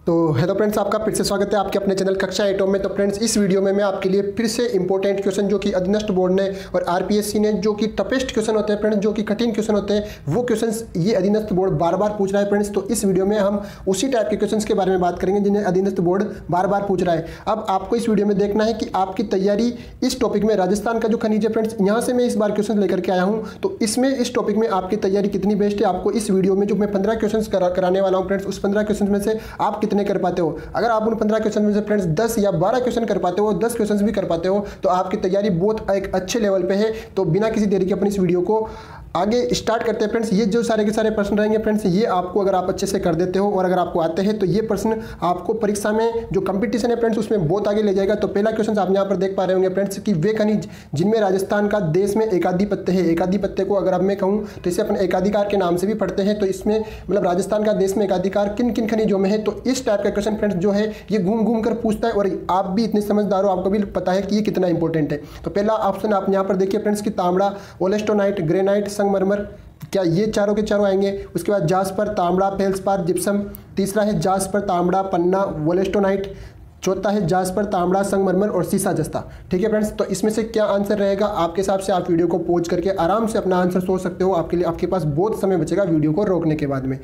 तो hello friends, आपका फिर से स्वागत है आपके अपने चैनल कक्षा एटॉम में। तो फ्रेंड्स, इस वीडियो में मैं आपके लिए फिर से इंपॉर्टेंट क्वेश्चन जो कि अधीनस्थ बोर्ड ने और आरपीएससी ने जो कि टफेस्ट क्वेश्चन होते हैं फ्रेंड्स, जो कि कठिन क्वेश्चन होते हैं, वो क्वेश्चंस ये अधीनस्थ बोर्ड बार बार पूछ रहा है फ्रेंड्स। तो इस वीडियो में हम उसी टाइप के क्वेश्चंस के बारे में बात करेंगे जिन्हें अधीनस्थ बोर्ड बार बार पूछ रहा है। अब आपको इस वीडियो में देखना है कि आपकी तैयारी इस टॉपिक में, राजस्थान का जो खनिज है फ्रेंड्स, यहाँ से मैं इस बार क्वेश्चन लेकर के आया हूँ। तो इसमें इस टॉपिक में आपकी तैयारी कितनी बेस्ट है, आपको इस वीडियो में जो मैं 15 क्वेश्चन कराने वाला हूँ फ्रेंड्स, उस 15 क्वेश्चन में से आप कितने कर पाते हो। अगर आप उन 15 क्वेश्चन में से फ्रेंड्स 10 या 12 क्वेश्चन कर पाते हो, 10 क्वेश्चन भी कर पाते हो, तो आपकी तैयारी बहुत एक अच्छे लेवल पे है। तो बिना किसी देरी के अपनी इस वीडियो को आगे स्टार्ट करते हैं फ्रेंड्स। ये जो सारे के सारे प्रश्न रहेंगे फ्रेंड्स, ये आपको अगर आप अच्छे से कर देते हो और अगर आपको आते हैं तो ये प्रश्न आपको परीक्षा में जो कंपटीशन है फ्रेंड्स उसमें बहुत आगे ले जाएगा। तो पहला क्वेश्चन आप यहाँ पर देख पा रहे होंगे फ्रेंड्स कि वे खनिज जिनमें राजस्थान का देश में एकाधिपत्य है। एकाधिपत्य को अगर अब मैं कहूँ तो इसे अपने एकाधिकार के नाम से भी पढ़ते हैं। तो इसमें मतलब राजस्थान का देश में एकाधिकार किन किन खनिजों में है। तो इस टाइप का क्वेश्चन फ्रेंड्स जो है ये घूम घूम कर पूछता है और आप भी इतने समझदार हो, आपको भी पता है कि ये कितना इंपॉर्टेंट है। तो पहला ऑप्शन आप यहाँ पर देखिए फ्रेंड्स कि तांबड़ा, ओलेस्टोनाइट, ग्रेनाइट, संगमरमर, क्या ये चारों के चारों आएंगे। उसके बाद जास्पर, तांबड़ा, फेल्सपार, जिप्सम। तीसरा है जास्पर, तांबड़ा, पन्ना, वोलेस्टोनाइट। चौथा है जास्पर, तांबड़ा, संगमरमर और सीसा जस्ता। ठीक है फ्रेंड्स, तो इसमें से क्या आंसर रहेगा आपके हिसाब से आप वीडियो को पॉज करके आराम से अपना आंसर सोच सकते हो। आपके लिए आपके पास बहुत समय बचेगा वीडियो को रोकने के बाद में।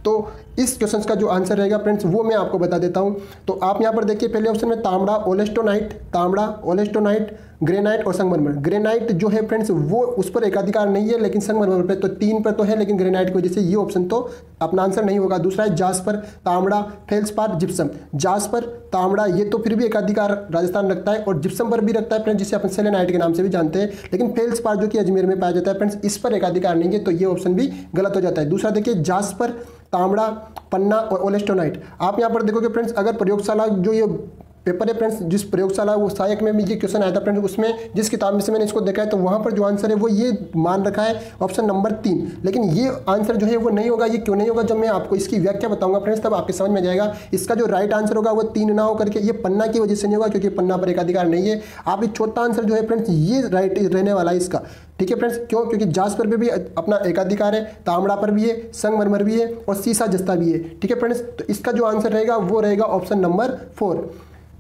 तो इस क्वेश्चन का जो आंसर रहेगा फ्रेंड्स वो मैं आपको बता देता हूं। तो आप यहां पर देखिए पहले ऑप्शन में तांबड़ा, ओलेस्टोनाइट, तांबड़ा, ओलेस्टोनाइट, ग्रेनाइट और संगमरमर। ग्रेनाइट जो है फ्रेंड्स वो उस पर एकाधिकार नहीं है, लेकिन संगमरमर पे तो 3 पर तो है, लेकिन ग्रेनाइट की वजह से ये ऑप्शन तो अपना आंसर नहीं होगा। दूसरा है जास्पर, तांबड़ा, फेल्सपार, जिप्सम। जास्पर, तांबड़ा ये तो फिर भी एकाधिकार राजस्थान रखता है और जिप्सम पर भी रखता है फ्रेंड्स, जिसे अपन सेलेनाइट के नाम से भी जानते हैं। लेकिन फेल्सपार जो कि अजमेर में पाया जाता है फ्रेंड्स, इस पर एकाधिकार नहीं है, तो ये ऑप्शन भी गलत हो जाता है। दूसरा देखिए जास्पर, तांबड़ा, पन्ना और ओलेस्टोनाइट। आप यहाँ पर देखोगे फ्रेंड्स, अगर प्रयोगशाला जो ये पेपर है फ्रेंड्स, जिस प्रयोगशाला वो सहायक में भी ये क्वेश्चन आया था फ्रेंड्स, उसमें जिस किताब में से मैंने इसको देखा है तो वहाँ पर जो आंसर है वो ये मान रखा है ऑप्शन नंबर 3। लेकिन ये आंसर जो है वो नहीं होगा। ये क्यों नहीं होगा, जब मैं आपको इसकी व्याख्या बताऊंगा फ्रेंड्स तब आपके समझ में जाएगा। इसका जो राइट आंसर होगा वो 3 ना हो करके ये पन्ना की वजह से नहीं होगा, क्योंकि पन्ना पर एकाधिकार नहीं है। आप ये चौथा आंसर जो है फ्रेंड्स ये राइट रहने वाला है इसका। ठीक है फ्रेंड्स, क्यों? क्योंकि जास्पर पे भी अपना एकाधिकार है, तांबड़ा पर भी है, संगमरमर भी है और सीसा जस्ता भी है। ठीक है फ्रेंड्स, तो इसका जो आंसर रहेगा वो रहेगा ऑप्शन नंबर 4।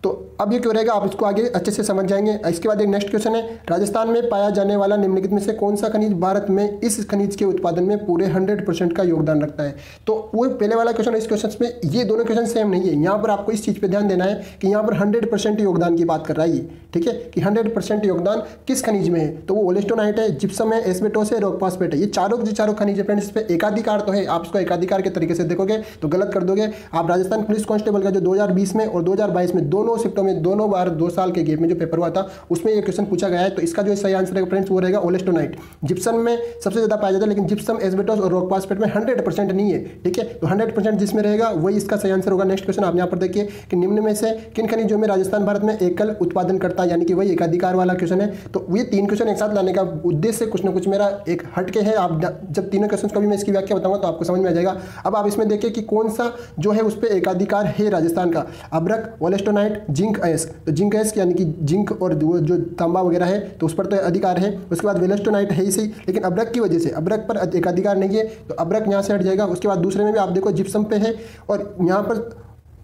तो अब ये क्यों रहेगा आप इसको आगे अच्छे से समझ जाएंगे। इसके बाद एक नेक्स्ट क्वेश्चन है, राजस्थान में पाया जाने वाला निम्नलिखित में से कौन सा खनिज भारत में इस खनिज के उत्पादन में पूरे 100% का योगदान रखता है। तो वो पहले वाला क्वेश्चन, इस क्वेश्चन में ये दोनों क्वेश्चन सेम नहीं है। यहाँ पर आपको इस चीज़ पर ध्यान देना है कि यहाँ पर 100% योगदान की बात कर रहा है ये। ठीक है, कि 100% योगदान किस खनिज में है। तो वो ओलेस्टोनाइट है, जिप्सम है, एस्बेस्टोस है, रॉक फॉस्फेट है। ये चारों खनिज है फ्रेंड्स, इस पर एकाधिकार तो है। आप इसको एकाधिकार के तरीके से देखोगे तो गलत कर दोगे। आप राजस्थान पुलिस कांस्टेबल का जो 2020 में और 2022 में दोनों शिफ्टों में, दोनों बार 2 साल के गैप में जो पेपर हुआ था उसमें ये क्वेश्चन पूछा गया है। तो इसका जो सही आंसर है फ्रेंड्स वो रहेगा ओलेस्टोनाइट। जिप्सम में सबसे ज्यादा पाया जाता है, लेकिन जिप्सम, एस्बेस्टोस और रॉक फॉस्फेट में 100% नहीं है। ठीक है, तो 100% जिसमें रहेगा वही इसका सही आंसर होगा। नेक्स्ट क्वेश्चन आप यहाँ पर देखिए कि निम्न में से किन खनिजों में राजस्थान भारत में एकल उत्पादन करता है, यानी कि वही एकाधिकार वाला क्वेश्चन है। तो ये 3 क्वेश्चन एक साथ लाने का उद्देश्य कुछ ना कुछ मेरा एक हटके है। आप जब तीनों क्वेश्चन का भी मैं इसकी व्याख्या बताऊंगा तो आपको समझ में आ जाएगा। अब आप इसमें देखिए कि कौन सा जो है उस पर एकाधिकार है राजस्थान का। अब्रक, ओलेस्टोनाइट, जिंक अयस्क। तो जिंक अयस्क यानी कि जिंक और जो तांबा वगैरह है तो उस पर तो अधिकार है। उसके बाद वेलेस्टोनाइट है ही सही, लेकिन अब्रक की वजह से अब्रक पर एकाधिकार नहीं है, तो अब्रक यहाँ से हट जाएगा। उसके बाद दूसरे में भी आप देखो जिप्सम पे है और यहाँ पर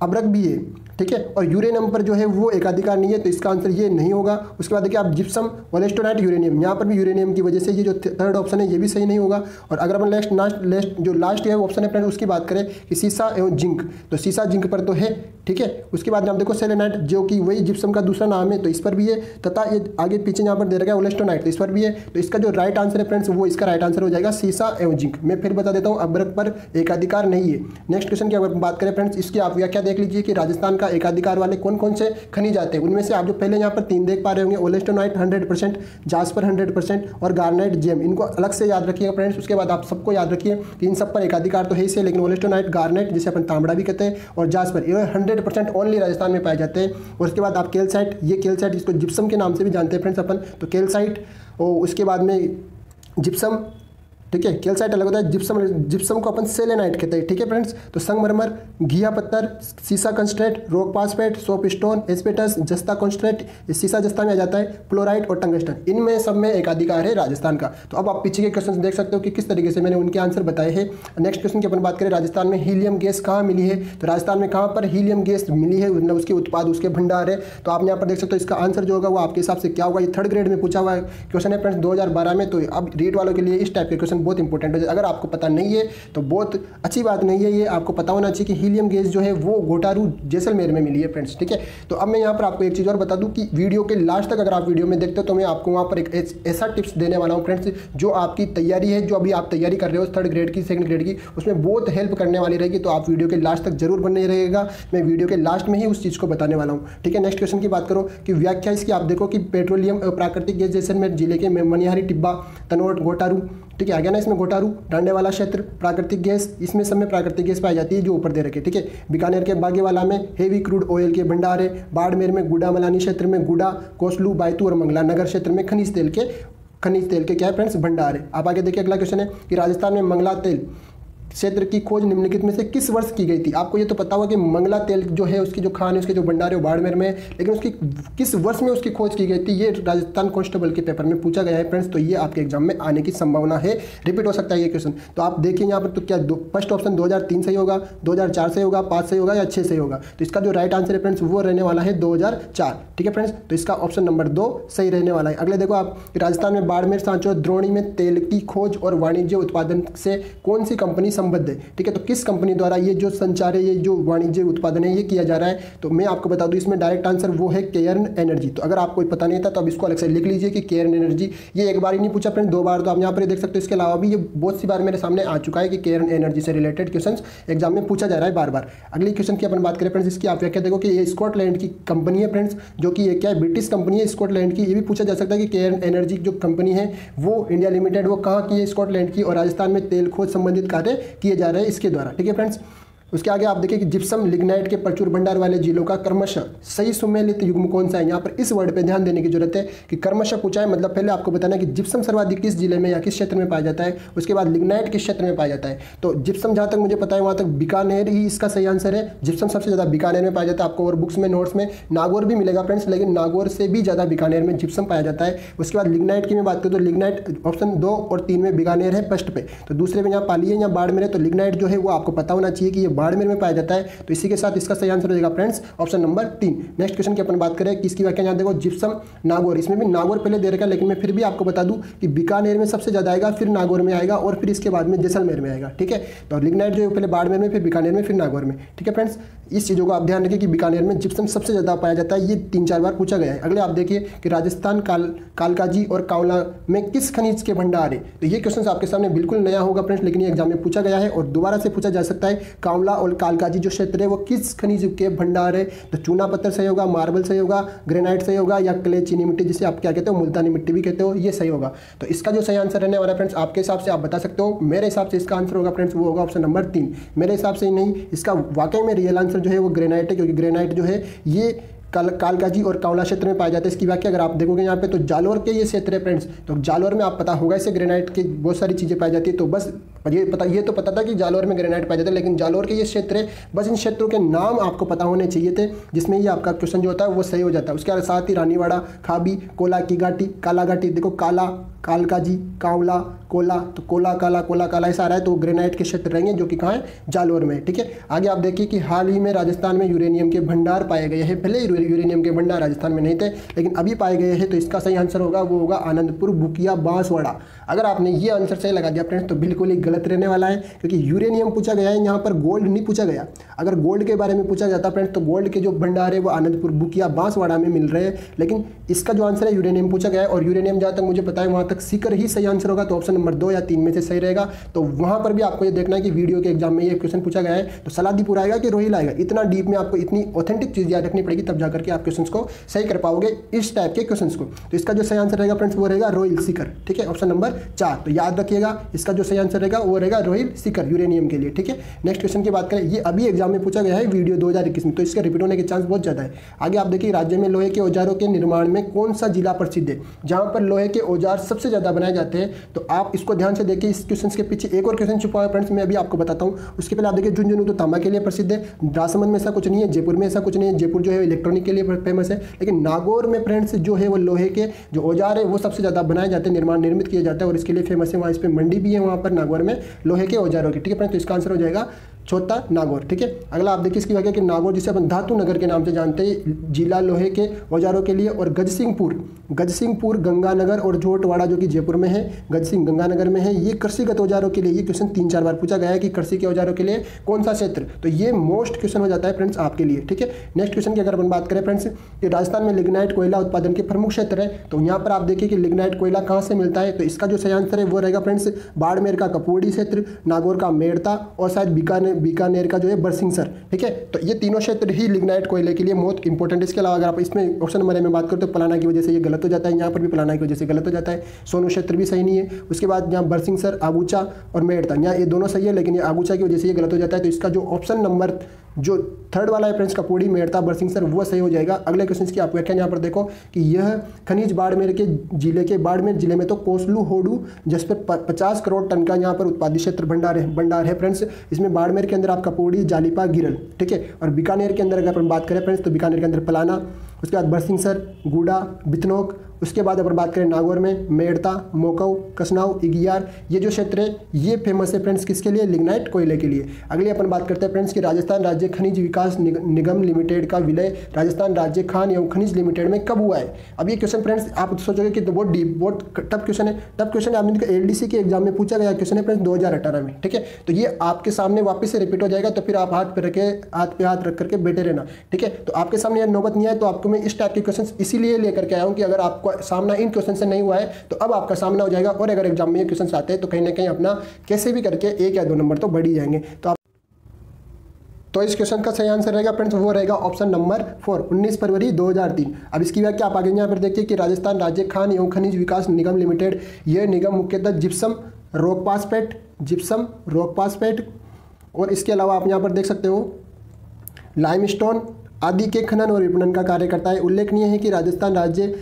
अब्रक भी है। ठीक है, और यूरेनियम पर जो है वो एकाधिकार नहीं है, तो इसका आंसर ये नहीं होगा। उसके बाद देखिए आप जिप्सम, ओलेस्टोनाइट, यूरेनियम, यहाँ पर भी यूरेनियम की वजह से ये जो थर्ड ऑप्शन है ये भी सही नहीं होगा। और अगर अपन लास्ट है ऑप्शन है फ्रेंड उसकी बात करें कि सीसा एवं जिंक, तो सीसा जिंक पर तो है। ठीक है, उसके बाद आप देखो सेलेनाइट जो कि वही जिप्सम का दूसरा नाम है, तो इस पर भी है। तथा ये आगे पीछे यहाँ पर दे रखा है ओलेस्टोनाइट, तो इस पर भी है। तो इसका जो राइट आंसर है फ्रेंड्स वो इसका राइट आंसर हो जाएगा सीसा एवं जिंक। मैं फिर बता देता हूँ, अब्रक पर एकाधिकार नहीं है। नेक्स्ट क्वेश्चन की अगर बात करें फ्रेंड्स, इसकी आप व्याख्या देख लीजिए कि राजस्थान का एकाधिकार वाले कौन कौन से खनिज आते हैं। उनमें से आप जो पहले यहाँ पर 3 देख पा रहे होंगे, ओलेस्टोनाइट 100%, जास्पर 100% और गार्नेट, जेम, इनको अलग से याद रखिएगा फ्रेंड्स। उसके बाद आप सबको याद रखिए कि इन सब पर एकाधिकार तो है ही, लेकिन ओलेस्टोनाइट, गार्नेट जिसे अपन तांबड़ा भी कहते हैं, और जास्पर ये 100% ओनली राजस्थान में पाए जाते हैं। और उसके बाद आप कैल्साइट, ये कैल्साइट इसको जिप्सम के नाम से भी जानते हैं फ्रेंड्स अपन, तो कैल्साइट, और उसके बाद में जिप्सम, ठीक है, कैल्साइट अलग होता है, जिप्सम जिप्सम को अपन सेलेनाइट कहते हैं। ठीक है फ्रेंड्स, तो संगमरमर, घिया पत्थर, सीसा concentrate, rock phosphate, soap stone, asbestos, जस्ता कंस्ट्रेट, सीसा जस्ता में आ जाता है, फ्लोराइट और टंगस्टन, इनमें सब में एकाधिकार है राजस्थान का। तो अब आप पीछे के क्वेश्चन देख सकते हो कि किस तरीके से मैंने उनके आंसर बताए हैं। नेक्स्ट क्वेश्चन की अपन बात करें, राजस्थान में हीलियम गैस कहाँ मिली है, तो राजस्थान में कहाँ पर हीलियम गैस मिली है, मतलब उसके उत्पाद, उसके भंडार है। तो आप यहाँ पर देख सकते हो इसका आंसर जो होगा वो आपके हिसाब से क्या होगा। ये 3rd ग्रेड में पूछा हुआ क्वेश्चन है फ्रेंड्स 2012 में। तो अब रीट वालों के लिए इस टाइप के क्वेश्चन बहुत इंपॉर्टेंट है। अगर आपको पता नहीं है तो बहुत अच्छी बात नहीं है, ये आपको पता होना चाहिए कि हीलियम गैस जो है वो घोटारू जैसलमेर में मिली है फ्रेंड्स। ठीक है, तो अब मैं यहाँ पर आपको एक चीज़ और बता दूं कि वीडियो के लास्ट तक अगर आप वीडियो में देखते हो तो मैं आपको वहाँ पर एक ऐसा टिप्स देने वाला हूँ फ्रेंड्स जो आपकी तैयारी है, जो अभी आप तैयारी कर रहे हो 3rd ग्रेड की, 2nd ग्रेड की, उसमें बहुत हेल्प करने वाली रहेगी। तो आप वीडियो के लास्ट तक जरूर बने रहेगा, मैं वीडियो के लास्ट में ही उस चीज़ को बताने वाला हूँ। ठीक है, नेक्स्ट क्वेश्चन की बात करो कि व्याख्या इसकी आप देखो कि पेट्रोलियम प्राकृतिक गैस जैसलमेर जिले के मनिहारी, टिब्बा, तनोट, घोटारू, ठीक है, आ गया ना इसमें घोटारू, डांडे वाला क्षेत्र, प्राकृतिक गैस, इसमें सब में प्राकृतिक गैस पाई जाती है जो ऊपर दे रखे। ठीक है, बीकानेर के बागेवाला में हेवी क्रूड ऑयल के भंडार है, बाड़मेर में गुड़ा मलानी क्षेत्र में गुड़ा, कोसलू, बायतू और मंगला नगर क्षेत्र में खनिज तेल के क्या है फ्रेंड्स भंडार है। आप आगे देखिए, अगला क्वेश्चन है कि राजस्थान में मंगला तेल क्षेत्र की खोज निम्नलिखित में से किस वर्ष की गई थी। आपको ये तो पता होगा कि मंगला तेल जो है उसकी जो खान है, उसके जो भंडार है वो बाड़मेर में है, लेकिन उसकी किस वर्ष में उसकी खोज की गई थी, ये राजस्थान कांस्टेबल के पेपर में पूछा गया है फ्रेंड्स। तो ये आपके एग्जाम में आने की संभावना है, रिपीट हो सकता है ये क्वेश्चन। तो आप देखिए यहाँ पर, तो क्या फर्स्ट ऑप्शन 2003 सही होगा, 2004 से होगा, 5 सही होगा या 6 सही होगा। तो इसका जो राइट आंसर है फ्रेंड्स वो रहने वाला है 2004। ठीक है फ्रेंड्स, तो इसका ऑप्शन नंबर 2 सही रहने वाला है। अगले देखो आप, राजस्थान में बाड़मेर, सांचौर, द्रोणी में तेल की खोज और वाणिज्य उत्पादन से कौन सी कंपनी संबद्ध है। ठीक है, तो किस कंपनी द्वारा ये जो संचार है, ये जो वाणिज्य उत्पादन है ये किया जा रहा है। तो मैं आपको बता दूं इसमें डायरेक्ट आंसर वो है केयर्न एनर्जी। तो अगर आपको पता नहीं था तो अब इसको अलग से लिख लीजिए कि केयर्न एनर्जी। ये एक बार ही नहीं पूछा फ्रेंड, 2 बार, तो आप यहाँ पर देख सकते हो। इसके अलावा भी ये बहुत सी बार मेरे सामने आ चुका है कि केयर्न एनर्जी से रिलेटेड क्वेश्चन एग्जाम में पूछा जा रहा है बार बार। अगली क्वेश्चन की अपन बात करें फ्रेंड्स, इसकी आप व्याख्या देखो कि ये स्कॉटलैंड की कंपनी है फ्रेंड्स, जो कि ये क्या है, ब्रिटिश कंपनी है स्कॉटलैंड की। ये भी पूछा जा सकता है कि केयर्न एनर्जी जो कंपनी है वो इंडिया लिमिटेड वो कहाँ की है, स्कॉटलैंड की, और राजस्थान में तेल खोज संबंधित कार्य किए जा रहे हैं इसके द्वारा। ठीक है फ्रेंड्स, उसके आगे आप देखिए कि जिप्सम लिग्नाइट के प्रचुर भंडार वाले जिलों का क्रमशः सही सुमेलित युग्म कौन सा है। यहाँ पर इस वर्ड पे ध्यान देने की जरूरत है कि क्रमशः पूछा है, मतलब पहले आपको बताना है कि जिप्सम सर्वाधिक किस जिले में या किस क्षेत्र में पाया जाता है, उसके बाद लिग्नाइट किस क्षेत्र में पाया जाता है। तो जिप्सम जहाँ तक मुझे पता है वहाँ तक बीकानेर ही इसका सही आंसर है। जिप्सम सबसे ज़्यादा बीकानेर में पाया जाता है। आपको और बुक्स में, नोट्स में नागौर भी मिलेगा फ्रेंड्स, लेकिन नागौर से भी ज़्यादा बीकानेर में जिप्सम पाया जाता है। उसके बाद लिग्नाइट की मैं बात करूँ तो लिग्नाइट ऑप्शन 2 और 3 में बीकानेर है फर्स्ट पे, तो दूसरे में यहाँ पाली है या बाड़मेर है। तो लिग्नाइट जो है वो आपको पता होना चाहिए कि ये बाड़मेर में पाया जाता है। तो इसी के साथ इसका सही आंसर हो जाएगा friends option number 3। Next question की अपन बात करें किसकी व्याख्या, यहाँ देखो जिप्सम नागौर, इसमें भी नागौर पहले दे रखा है, लेकिन मैं फिर भी आपको बता दूं कि बीकानेर में सबसे ज्यादा आएगा, फिर नागौर में आएगा और फिर इसके बाद में जैसलमेर में आएगा। ठीक है, तो लिग्नाइट जो है पहले बाड़मेर में, फिर बीकानेर में, फिर नागौर में। ठीक है फ्रेंड्स, इस चीज़ों को आप ध्यान रखिए कि बीकानेर में जिप्सम सबसे ज़्यादा पाया जाता है। ये 3-4 बार पूछा गया है। अगले आप देखिए कि राजस्थान कालकाजी और कांवला में किस खनिज के भंडार है। तो ये क्वेश्चन आपके सामने बिल्कुल नया होगा फ्रेंड्स, लेकिन ये एग्जाम में पूछा गया है और दोबारा से पूछा जा सकता है। कांवला और कालकाजी जो क्षेत्र है वो किस खनिज के भंडार है। तो चूना पत्थर सही होगा, मार्बल सही होगा, ग्रेनाइट सही होगा, या क्ले चीनी मिट्टी जिसे आप क्या कहते हो, मुल्तानी मिट्टी भी कहते हो, ये सही होगा। तो इसका जो सही आंसर रहने वाला है फ्रेंड्स आपके हिसाब से आप बता सकते हो। मेरे हिसाब से इसका आंसर होगा फ्रेंड्स वो होगा ऑप्शन नंबर 3। मेरे हिसाब से नहीं, इसका वाकई में रियल आंसर जो है वो ग्रेनाइट है, क्योंकि ग्रेनाइट जो है ये कालकाजी और कांवला क्षेत्र में पाया जाता है। इसकी व्याख्या अगर आप देखोगे यहाँ पे तो जालोर के ये क्षेत्र है फ्रेंड्स, तो जालोर में आप पता होगा इसे ग्रेनाइट की बहुत सारी चीज़ें पाई जाती है। तो बस ये तो पता था कि जालोर में ग्रेनाइट पाया जाता है, लेकिन जालोर के ये क्षेत्र है, बस इन क्षेत्रों के नाम आपको पता होने चाहिए थे, जिसमें ये आपका क्वेश्चन जो होता है वो सही हो जाता है। उसके साथ ही रानीवाड़ा, खाबी, कोला की घाटी, काला घाटी, देखो काला, कालकाजी, कांवला, कोला, तो कोला काला ऐसा आ रहा है, तो ग्रेनाइट के क्षेत्र रहेंगे जो कि कहाँ है, जालोर में। ठीक है, आगे आप देखिए कि हाल ही में राजस्थान में यूरेनियम के भंडार पाए गए हैं। पहले यूरेनियम के भंडार राजस्थान में नहीं थे, लेकिन अभी पाए गए हैं। तो इसका सही आंसर होगा वो होगा आनंदपुर, बुकिया, बांसवाड़ा। अगर आपने ये आंसर सही लगा दिया फ्रेंड्स तो बिल्कुल ही गलत रहने वाला है, क्योंकि यूरेनियम पूछा गया है, यहाँ पर गोल्ड नहीं पूछा गया। अगर गोल्ड के बारे में पूछा जाता फ्रेंड्स तो गोल्ड के जो भंडार है वो आनंदपुर, बुकिया, बांसवाड़ा में मिल रहे हैं, लेकिन इसका जो आंसर है यूरेनियम पूछा गया है। और यूरेनियम जहाँ तक मुझे पता है वहाँ तक सीकर ही सही आंसर होगा, तो ऑप्शन नंबर 2 या 3 में से सही रहेगा। तो वहाँ पर भी आपको ये देखना है कि वीडियो के एग्जाम में ये क्वेश्चन पूछा गया है तो सलादीपुर आएगा कि रोहिल आएगा। इतना डीप में आपको इतनी ऑथेंटिक चीज़ याद रखनी पड़ेगी, तब जाकर के आप क्वेश्चन को सही कर पाओगे इस टाइप के क्वेश्चन को। तो इसका जो सही आंसर रहेगा फ्रेंड्स वो रहेगा रोहिल सीकर। ठीक है, ऑप्शन नंबर 4। तो याद रखिएगा इसका जो सही आंसर रहेगा वो रहेगा रोहिल सीकर यूरेनियम के लिए। ठीक है, नेक्स्ट क्वेश्चन की बात करें, ये अभी एग्जाम में पूछा गया है वीडियो 2021 में, तो इसके रिपीट होने के चांस बहुत ज़्यादा है। आगे आप देखिए राज्य में लोहे के औजारों के निर्माण में कौन सा जिला प्रसिद्ध है। जहाँ पर लोहे के औजार सबसे ज़्यादा बनाए जाते हैं तो आप आप इसको ध्यान से देखिए, इस क्वेश्चन के पीछे एक और क्वेश्चन छुपा हुआ है फ्रेंड्स, मैं अभी आपको बताता हूँ। उसके पहले आप देखिए झुंझुनू तो तांबा के लिए प्रसिद्ध है, राजसमंद में ऐसा कुछ नहीं है, जयपुर में ऐसा कुछ नहीं है, जयपुर जो है इलेक्ट्रॉनिक के लिए फेमस है, लेकिन नागौर में फ्रेंड्स जो है वो लोहे के जो औजार है वो सबसे ज़्यादा बनाए जाते हैं, निर्मित किया जाता है और इसके लिए फेमस है। वहाँ इस पर मंडी भी है वहाँ पर नागौर में लोहे के औजारों की, ठीक है फ्रेंड्स। तो इसका आंसर हो जाएगा चौथा नागौर, ठीक है। अगला आप देखिए इसकी वजह कि नागौर जिसे अपन धातु नगर के नाम से जानते हैं, जिला लोहे के औजारों के लिए, और गजसिंहपुर गंगानगर और जोटवाड़ा जो कि जयपुर में है, गजसिंह गंगानगर में है, ये कृषिगत औजारों के लिए। ये क्वेश्चन 3-4 बार पूछा गया है कि कृषि के औजारों के लिए कौन सा क्षेत्र, तो ये मोस्ट क्वेश्चन हो जाता है फ्रेंड्स आपके लिए, ठीक है। नेक्स्ट क्वेश्चन की अगर अपन बात करें फ्रेंड्स, कि राजस्थान में लिग्नाइट कोयला उत्पादन के प्रमुख क्षेत्र है, तो यहाँ पर आप देखिए कि लिग्नाइट कोयला कहाँ से मिलता है, तो इसका जो सही आंसर है वो रहेगा फ्रेंड्स बाड़मेर का कपौड़ी क्षेत्र, नागौर का मेड़ता और शायद बीकानेर का जो है बरसिंहसर, ठीक है। तो ये तीनों क्षेत्र ही लिग्नाइट कोयले के लिए बहुत इंपॉर्टेंट। इसके अलावा अगर आप इसमें ऑप्शन नंबर में बात करें तो पलाना की वजह से ये गलत हो जाता है, यहाँ पर भी पलाना की वजह से गलत हो जाता है, सोनू क्षेत्र भी सही नहीं है। उसके बाद यहाँ बरसिंहसर, आगूचा और मेड़ता, यहाँ ये दोनों सही है, लेकिन ये आगूचा की वजह से ये गलत हो जाता है। तो इसका जो ऑप्शन नंबर जो थर्ड वाला है फ्रेंड्स, कपौड़ी, मेड़ता, बरसिंहसर, वो सही हो जाएगा। अगले क्वेश्चन की आप व्याख्या यहाँ पर देखो कि यह खनिज बाड़मेर जिले में तो कोसलू होडू जिस पर 50 करोड़ टन का यहाँ पर उत्पादित क्षेत्र भंडार है फ्रेंड्स। इसमें बाड़मेर के अंदर आप कपौड़ी, जालिपा, गिरल, ठीक है, और बीकानेर के अंदर अगर अपन बात करें फ्रेंड्स तो बीकानेर के अंदर पलाना, उसके बाद बरसिंहसर, गूडा, बितनोक, उसके बाद अगर बात करें नागौर में मेड़ता, मोकव, कसनाव, इगियार, ये जो क्षेत्र है ये फेमस है फ्रेंड्स किसके लिए, लिग्नाइट कोयले के लिए। अगले अपन बात करते हैं फ्रेंड्स कि राजस्थान राज्य खनिज विकास निगम लिमिटेड का विलय राजस्थान राज्य खान एवं खनिज लिमिटेड में कब हुआ है। अब ये क्वेश्चन फ्रेंड्स आप सोचोगे कि बहुत डीप, बहुत टफ क्वेश्चन है। टफ क्वेश्चन आपने एलडीसी के एग्जाम में पूछा गया क्वेश्चन है फ्रेंड्स 2018 में, ठीक है। तो ये आपके सामने वापस से रिपीट हो जाएगा, तो फिर आप हाथ पे हाथ रख करके बैठे रहना, ठीक है। तो आपके सामने नौबत नहीं आए तो आपको मैं इस टाइप के क्वेश्चन इसीलिए लेकर के आया हूँ कि अगर आपको सामना इन क्वेश्चन से नहीं हुआ है तो अब आपका सामना हो जाएगा, और अगर एग्जाम में ये क्वेश्चन आते हैं तो कहीं ना कहीं अपना कैसे भी करके 1 या 2 नंबर तो बढ़ ही जाएंगे। तो इस क्वेश्चन का सही आंसर रहेगा फ्रेंड्स वो रहेगा ऑप्शन नंबर 4, 19 फरवरी 2003। अब इसकी व्याख्या आप आगे यहाँ पर देखिए कि राजस्थान राज्य खान एवं खनिज विकास निगम लिमिटेड, यह निगम मुख्यतः जिप्सम, रॉक पासपेट और इसके अलावा आप यहाँ पर देख सकते हो लाइमस्टोन आदि के खनन और विपणन का कार्य करता है। उल्लेखनीय है कि राजस्थान राज्य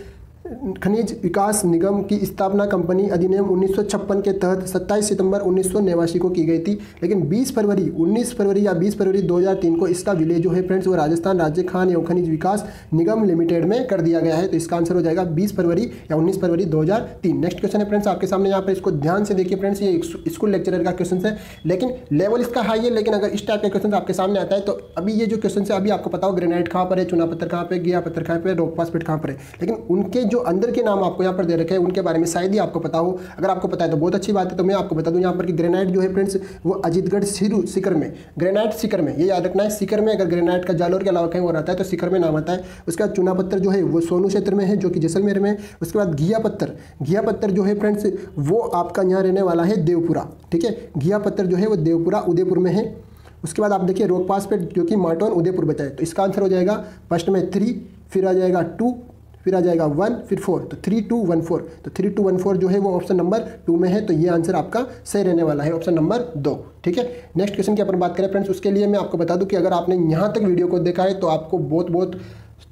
खनिज विकास निगम की स्थापना कंपनी अधिनियम 1956 के तहत 27 सितंबर 1989 को की गई थी, लेकिन 19 फरवरी या 20 फरवरी 2003 को इसका विलय जो है फ्रेंड्स वो राजस्थान राज्य खान एवं खनिज विकास निगम लिमिटेड में कर दिया गया है। तो इसका आंसर हो जाएगा 20 फरवरी या 19 फरवरी 2003। नेक्स्ट क्वेश्चन है फ्रेंड्स आपके सामने, यहाँ पर इसको ध्यान से देखिए फ्रेंड्स, ये स्कूल लेक्चरर का क्वेश्चन है, लेकिन लेवल इसका हाई है। लेकिन अगर इस टाइप के क्वेश्चन आपके सामने आता है तो अभी ये जो क्वेश्चन है अभी आपको पता हो ग्रेनाइट कहाँ पर है, चुना पत्थर कहाँ पे, गिया पत्थर कहाँ पे, रॉक पासपेट कहाँ पर है, लेकिन उनके जो अंदर के नाम आपको यहाँ पर दे रखे हैं उनके बारे में शायद ही आपको पता हो। अगर आपको पता है तो बहुत अच्छी बात है। तो मैं आपको बता दूं यहाँ पर कि ग्रेनाइट जो है फ्रेंड्स वो अजीतगढ़ सीकर में, ग्रेनाइट सीकर में, ये याद रखना है, सीकर में। अगर ग्रेनाइट का जालोर के अलावा कहीं और आता है तो सीकर में नाम आता है। उसके बाद चुना पत्थर जो है वो सोनू क्षेत्र में है जो कि जैसलमेर में। उसके बाद घिया पत्थर जो है फ्रेंड्स वो आपका यहाँ रहने वाला है देवपुरा, ठीक है। घिया पत्थर जो है वो देवपुरा उदयपुर में है। उसके बाद आप देखिए रॉक पासपेट जो कि माटोन उदयपुर बताए, तो इसका आंसर हो जाएगा फर्स्ट में 3, फिर आ जाएगा 2, फिर आ जाएगा 1, फिर 4, तो 3, 2, 1, 4। तो 3, 2, 1, 4 जो है वो ऑप्शन नंबर 2 में है, तो ये आंसर आपका सही रहने वाला है, ऑप्शन नंबर 2, ठीक है। नेक्स्ट क्वेश्चन की अपन बात करें फ्रेंड्स, उसके लिए मैं आपको बता दूं कि अगर आपने यहाँ तक वीडियो को देखा है तो आपको बहुत बहुत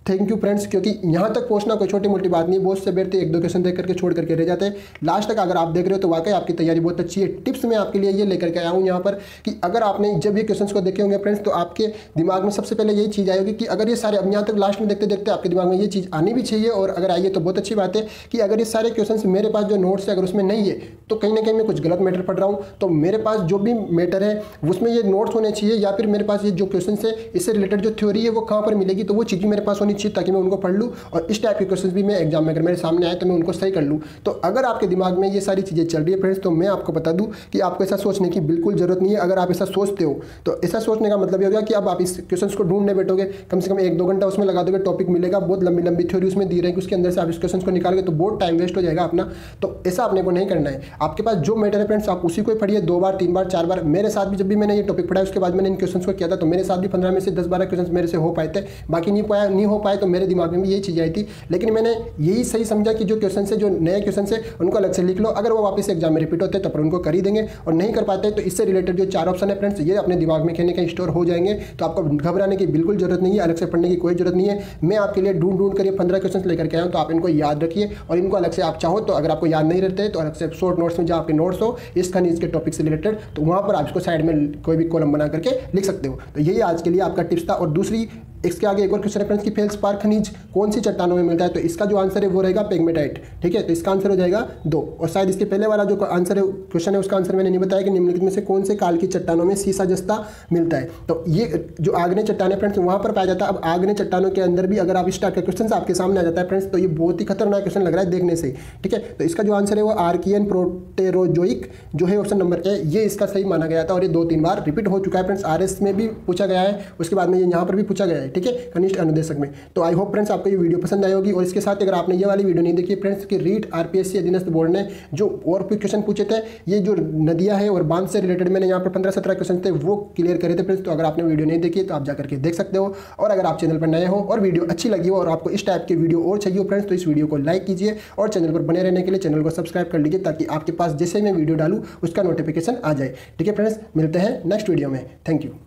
थैंक यू फ्रेंड्स, क्योंकि यहाँ तक पहुँचना कोई छोटी मोटी बात नहीं है। बहुत से बेरते 1-2 क्वेश्चन देख करके छोड़ करके रह जाते हैं। लास्ट तक अगर आप देख रहे हो तो वाकई आपकी तैयारी बहुत अच्छी है। टिप्स मैं आपके लिए ये लेकर के आया हूँ यहाँ पर कि अगर आपने जब ये क्वेश्चन को देखे होंगे फ्रेंड्स तो आपके दिमाग में सबसे पहले यही चीज़ आएगी कि अगर ये सारे, अब यहाँ तक लास्ट में देखते देखते आपके दिमाग में ये चीज़ आनी भी चाहिए, और अगर आइए तो बहुत अच्छी बात है कि अगर ये सारे क्वेश्चन मेरे पास जो नोट्स है अगर उसमें नहीं है तो कहीं ना कहीं मैं कुछ गलत मैटर पढ़ रहा हूँ। तो मेरे पास जो भी मैटर है उसमें ये नोट्स होने चाहिए, या फिर मेरे पास ये जो क्वेश्चन है इससे रिलेटेड जो थ्योरी है वो कहाँ पर मिलेगी, तो वो चीज़ भी मेरे पास होनी चाहिए ताकि मैं उनको पढ़ लूँ और इस टाइप के क्वेश्चंस भी मैं एग्जाम में अगर मेरे सामने आए तो मैं उनको सही कर लूँ। तो अगर आपके दिमाग में ये सारी चीज़ें चल रही है फ्रेंड्स तो मैं आपको बता दूँ कि आपको ऐसा सोचने की बिल्कुल ज़रूरत नहीं है। अगर आप ऐसा सोचते हो तो ऐसा सोचने का मतलब ये हो गया कि अब आप इस क्वेश्चंस को ढूंढने बैठोगे, कम से कम 1-2 घंटा उसमें लगा दोगे, टॉपिक मिलेगा, बहुत लंबी लंबी थ्योरी उसमें दी रहेगी, उसके अंदर से आप इस क्वेश्चन को निकालोगे तो बहुत टाइम वेस्ट हो जाएगा अपना। तो ऐसा आपने को नहीं करना है। आपके पास जो मैटर है फ्रेंड्स आप उसी को पढ़िए 2 बार 3 बार 4 बार। मेरे साथ भी जब भी मैंने ये टॉपिक पढ़ा उसके बाद मैंने इन क्वेश्चन को किया था तो मेरे साथ भी 15 में से 10-12 क्वेश्चन मेरे से हो पाए थे, बाकी नहीं हो पाए, तो मेरे दिमाग में भी यही चीज़ आई थी, लेकिन मैंने यही सही समझा कि जो क्वेश्चन है, जो नए क्वेश्चन है, उनको अलग से लिख लो। अगर वो वापस एग्जाम में रिपीट होते हैं तो अपन उनको कर ही देंगे, और नहीं कर पाते तो इससे रिलेटेड जो 4 ऑप्शन है फ्रेंड्स, ये अपने दिमाग में कहीं ना कहीं स्टोर हो जाएंगे। तो आपको घबराने की बिल्कुल जरूरत नहीं है, अलग से पढ़ने की कोई जरूरत नहीं है। मैं आपके लिए ढूंढ कर 15 क्वेश्चन लेकर के आया हूँ, तो आप इनको याद रखिए। और इनको अलग से आप चाहो तो, अगर आपको याद नहीं रहते तो अलग से शॉर्ट नोट्स में, जहाँ आपके नोट्स हो इस खनिज के टॉपिक से रिलेटेड, तो वहाँ पर आप इसको साइड में कोई भी कॉलम बना करके लिख सकते हो। तो यही आज के लिए आपका टिप्स था। और दूसरी, इसके आगे एक और क्वेश्चन है फ्रेंड्स कि फेल्सपार खनिज कौन सी चट्टानों में मिलता है, तो इसका जो आंसर है वो रहेगा पेग्मेटाइट। ठीक है, तो इसका आंसर हो जाएगा 2। और शायद इसके पहले वाला जो आंसर है, क्वेश्चन है, उसका आंसर मैंने नहीं बताया कि निम्नलिखित में से कौन से काल की चट्टानों में सीसा जस्ता मिलता है। तो ये जो आग्नेय चट्टान है फ्रेंड्स, वहाँ पर पाया जाता है। अब आग्नेय चट्टानों के अंदर भी अगर आप इस टाइप का क्वेश्चन आपके सामने आ जाता है फ्रेंड्स, तो ये बहुत ही खतरनाक क्वेश्चन लग रहा है देखने से। ठीक है, तो इसका जो आंसर है वो आर्कियन प्रोटेरोजोइक जो है ऑप्शन नंबर ए, ये इसका सही माना गया था। और ये 2-3 बार रिपीट हो चुका है फ्रेंड्स, RS में भी पूछा गया है, उसके बाद में ये यहाँ पर भी पूछा गया है। ठीक है, कनिष्ठ अनुदेशक में। तो आई होप फ्रेंड्स आपको ये वीडियो पसंद आई होगी। और इसके साथ अगर आपने ये वाली वीडियो नहीं देखी फ्रेंड्स कि रीट RPSC अधीनस्थ बोर्ड ने जो और भी क्वेश्चन पूछे थे, ये जो नदियां है और बांध से रिलेटेड मैंने यहाँ पर 15-17 क्वेश्चन थे वो क्लियर करे थे फ्रेंड्स। तो अगर आपने वीडियो नहीं देखी तो आप जाकर के देख सकते हो। और अगर आप चैनल पर नए हो और वीडियो अच्छी लगी हो और आपको इस टाइप की वीडियो और चाहिए हो फ्रेंड्स, तो इस वीडियो को लाइक कीजिए और चैनल पर बने रहने के लिए चैनल को सब्सक्राइब कर लीजिए, ताकि आपके पास जैसे मैं वीडियो डालूँ उसका नोटिफिकेशन आ जाए। ठीक है फ्रेंड्स, मिलते हैं नेक्स्ट वीडियो में। Thank you.